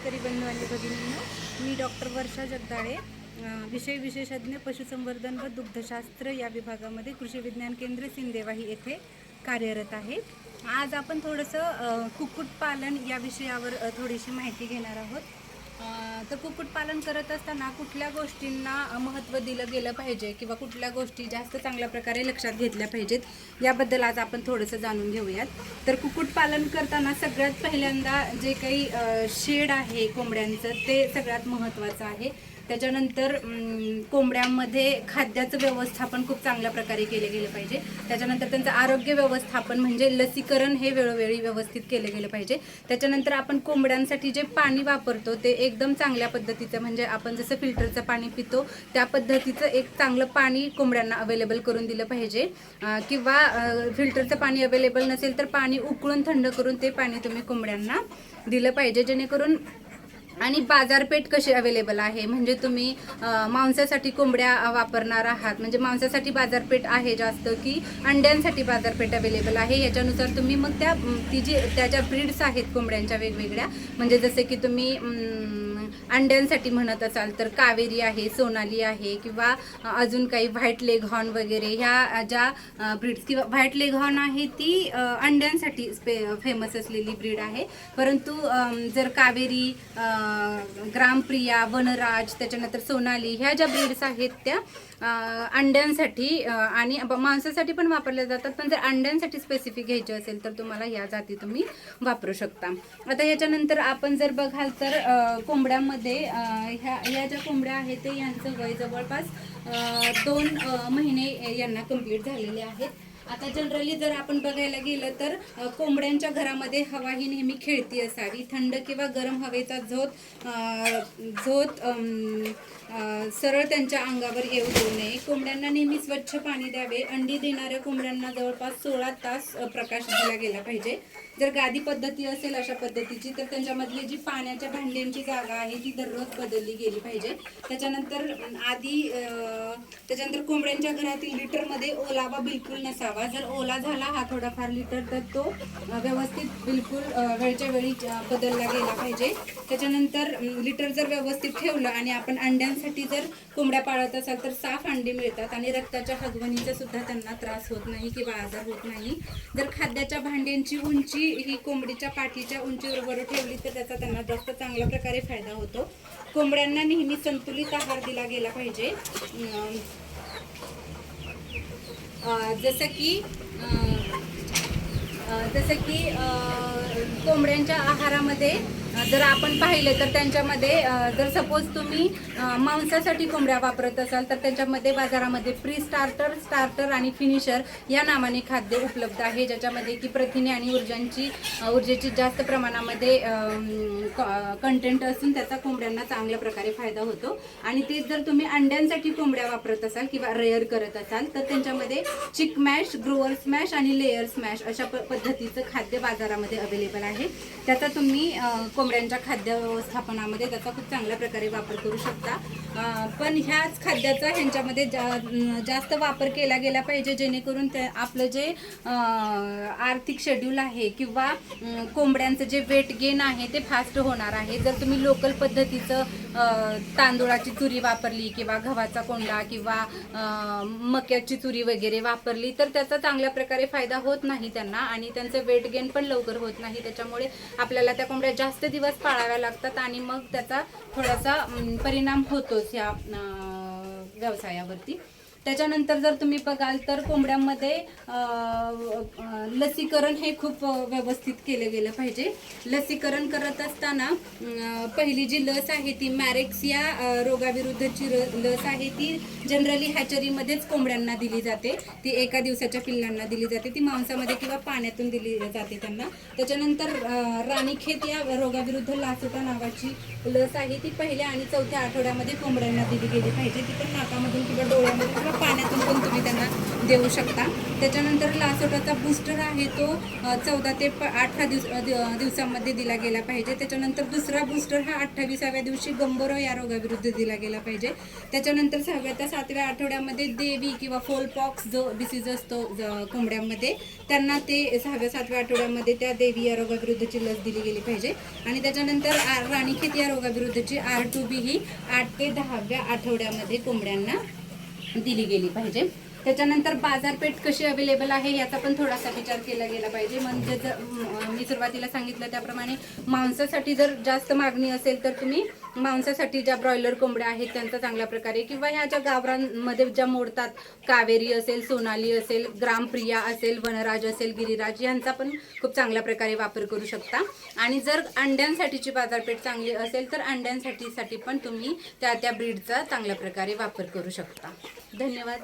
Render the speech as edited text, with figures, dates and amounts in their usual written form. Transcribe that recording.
शेतकरी बंधू आणि भगिनींनो, मी डॉक्टर वर्षा जगदाळे, विषय विशेषज्ञ पशुसंवर्धन व दुग्धशास्त्र या विभागामध्ये कृषी विज्ञान केंद्र सिंदेवाही येथे कार्यरत आहे. आज आपण थोडंसं कुक्कुटपालन या विषयावर थोडीशी माहिती घेणार आहोत. तर कुक्कुटपालन करत असताना कुठल्या गोष्टींना महत्त्व दिलं गेलं पाहिजे किंवा कुठल्या गोष्टी जास्त चांगल्या प्रकारे लक्षात घेतल्या पाहिजेत याबद्दल आज आपण थोडंसं जाणून घेऊयात. तर कुक्कुटपालन करताना सगळ्यात पहिल्यांदा जे काही शेड आहे कोंबड्यांचं ते सगळ्यात महत्त्वाचं आहे. त्याच्यानंतर कोंबड्यांमध्ये खाद्याचं व्यवस्थापन खूप चांगल्या प्रकारे केले गेले पाहिजे. त्याच्यानंतर त्यांचं आरोग्य व्यवस्थापन म्हणजे लसीकरण हे वेळोवेळी व्यवस्थित केले गेले पाहिजे. त्याच्यानंतर आपण कोंबड्यांसाठी जे पाणी वापरतो ते एकदम चांगल्या पद्धतीचं म्हणजे आपण जसं फिल्टरचं पाणी पितो त्या पद्धतीचं एक चांगलं पाणी कोंबड्यांना अवेलेबल करून दिलं पाहिजे. किंवा फिल्टरचं पाणी अवेलेबल नसेल तर पाणी उकळून थंड करून ते पाणी तुम्ही कोंबड्यांना दिलं पाहिजे, जेणेकरून. आणि बाजारपेठ कशी अवेलेबल आहे म्हणजे तुम्ही मांसासाठी कोंबड्या वापरणार आहात म्हणजे मांसासाठी बाजारपेठ आहे जास्त की अंड्यांसाठी बाजारपेठ अवेलेबल आहे, याच्यानुसार तुम्ही मग त्याच्या ब्रीड्स आहेत कोंबड्यांच्या वेगवेगळ्या, म्हणजे जसे की तुम्ही अंड्यांसाठी म्हणत असाल तर कावेरी आहे, सोनाली आहे किंवा अजून काही व्हाईट लेघॉर्न वगैरे ह्या ज्या ब्रीड्स किंवा व्हाईट लेघॉर्न आहे ती अंड्यांसाठी फेमस असलेली ब्रीड आहे. परंतु जर कावेरी, ग्रामप्रिया, वनराज, त्याच्यानंतर सोनाली ह्या ज्या ब्रीड्स आहेत त्या अंड्यांसाठी आणि मांसासाठी पण वापरल्या जातात, पण जर अंड्यांसाठी स्पेसिफिक घ्यायचे असेल तर तुम्हाला ह्या जाती तुम्ही वापरू शकता. आता ह्याच्यानंतर आपण जर बघाल तर कोंबड्यांमध्ये ह्या ज्या कोंबड्या आहेत ते यांचं वय जवळपास 2 महिने यांना कंप्लीट झालेले आहेत. आता जनरली जर आपण बघायला गेलं तर कोंबड्यांच्या घरामध्ये हवा ही नेहमी खेळती असावी. थंड किंवा गरम हवेचा झोत सरळ त्यांच्या अंगावर येऊ देऊ नये. कोंबड्यांना नेहमी स्वच्छ पाणी द्यावे. अंडी देणाऱ्या कोंबड्यांना जवळपास 16 तास प्रकाश दिला गेला पाहिजे. जर गादी पद्धती असेल अशा पद्धतीची तर त्यांच्यामधली जी पाण्याच्या भांड्यांची जागा आहे ती दररोज बदलली गेली पाहिजे. त्याच्यानंतर कोंबड्यांच्या घरातील लिटरमध्ये ओलावा बिलकुल नसावा. जर ओला झाला हा थोडाफार लिटर तर तो व्यवस्थित बिलकुल वेळच्या वेळी बदलला गेला पाहिजे. त्याच्यानंतर लिटर जर व्यवस्थित ठेवलं आणि आपण अंड्यांसाठी जर कोंबड्या पाळत असाल तर साफ अंडी मिळतात आणि रक्ताच्या हगवणीचा सुद्धा त्यांना त्रास होत नाही किंवा आजार होत नाही. जर खाद्याच्या भांड्यांची उंची ही कोंबडीच्या पाठीच्या उंचीवर ठेवली तर त्याचा त्यांना जास्त चांगल्या प्रकारे फायदा होतो. कोंबड्यांना नेहमी संतुलित आहार दिला गेला पाहिजे. जसं की कोंबड्यांच्या आहारामध्ये जर आपण पाहिलं तर त्यांच्यामध्ये जर सपोज तुम्ही मांसासाठी कोंबड्या वापरत असाल तर त्यांच्यामध्ये बाजारामध्ये प्री स्टार्टर, स्टार्टर आणि फिनिशर या नावाने खाद्य उपलब्ध आहे, ज्याच्यामध्ये की प्रथिने आणि ऊर्जेची जास्त प्रमाणामध्ये कंटेंट असून त्याचा कोंबड्यांना चांगल्या प्रकारे फायदा होतो. आणि ते जर तुम्ही अंड्यांसाठी कोंबड्या वापरत असाल किंवा रेअर करत असाल तर त्यांच्यामध्ये चिक मॅश, ग्रोअर स्मॅश आणि लेयर स्मॅश अशा पद्धतीचं खाद्य बाजारामध्ये अवेलेबल आहे. त्याचा तुम्ही कोंबड्यांच्या खाद्य व्यवस्थापनामध्ये त्याचा खूप चांगल्या प्रकारे वापर करू शकता. पण ह्याच खाद्याचा ह्यांच्यामध्ये जास्त वापर केला गेला पाहिजे, जेणेकरून आपलं जे आर्थिक शेड्यूल आहे किंवा कोंबड्यांचं जे वेट गेन आहे ते फास्ट होणार आहे. जर तुम्ही लोकल पद्धतीचं तांदूळाची चुरी वापरली किंवा गव्हाचा कोंडा किंवा मक्याची चुरी वगैरे वापरली तर त्याचा चांगल्या प्रकारे फायदा होत नाही त्यांना आणि त्यांचं वेट गेन पण लवकर होत नाही. त्याच्यामुळे आपल्याला त्या कोंबड्या जास्त दिवस पाळाव्या लागतात आणि मग त्याचा थोडासा परिणाम होतोच या व्यवसायावरती. त्याच्यानंतर जर तुम्ही बघाल तर कोंबड्यांमध्ये लसीकरण हे खूप व्यवस्थित केलं गेलं पाहिजे. लसीकरण करत असताना पहिली जी लस आहे ती मॅरेक्स या रोगाविरुद्धची लस आहे ती जनरली हॅचरीमध्येच कोंबड्यांना दिली जाते. ती 1 दिवसाच्या पिल्लांना दिली जाते. ती मांसामध्ये किंवा पाण्यातून दिली जाते त्यांना. त्याच्यानंतर राणीखेत या रोगाविरुद्ध लासोटा नावाची लस आहे ती 1ल्या आणि 4थ्या आठवड्यामध्ये कोंबड्यांना दिली गेली पाहिजे. ती पण नाकामधून किंवा डोळ्यामधून पाण्यातून पण तुम्ही त्यांना देऊ शकता. त्याच्यानंतर लासोटाचा बूस्टर आहे तो 14 ते 18 दिवसामध्ये दिला गेला पाहिजे. त्याच्यानंतर दुसरा बूस्टर हा 28व्या दिवशी गंभीर या रोगाविरुद्ध दिला गेला पाहिजे. त्याच्यानंतर 6व्या ते 7व्या आठवड्यामध्ये देवी किंवा फोलपॉक्स जो डिसीज असतो कोंबड्यांमध्ये, त्यांना ते 6व्या 7व्या आठवड्यामध्ये त्या देवी या रोगाविरुद्धची लस दिली गेली पाहिजे. आणि त्याच्यानंतर राणीखेत या रोगाविरुद्धची R2B ही 8 ते 10व्या आठवड्यामध्ये कोंबड्यांना दिली गेली पाहिजे. त्याच्यानंतर बाजारपेठ कशी अवेलेबल आहे याचा पण थोडासा विचार केला गेला पाहिजे. म्हणजे जर मी सुरुवातीला सांगितलं त्याप्रमाणे मांसासाठी जर जास्त मागणी असेल तर तुम्ही मांसासाठी ज्या ब्रॉयलर कोंबड्या आहेत त्यांचा चांगल्या प्रकारे, किंवा ह्या ज्या गावरांमध्ये ज्या मोडतात, कावेरी असेल, सोनाली असेल, ग्रामप्रिया असेल, वनराज असेल, गिरिराज, यांचा पण खूप चांगल्या प्रकारे वापर करू शकता. आणि जर अंड्यांसाठीची बाजारपेठ चांगली असेल तर अंड्यांसाठी पण तुम्ही त्या ब्रीडचा चांगल्या प्रकारे वापर करू शकता. धन्यवाद.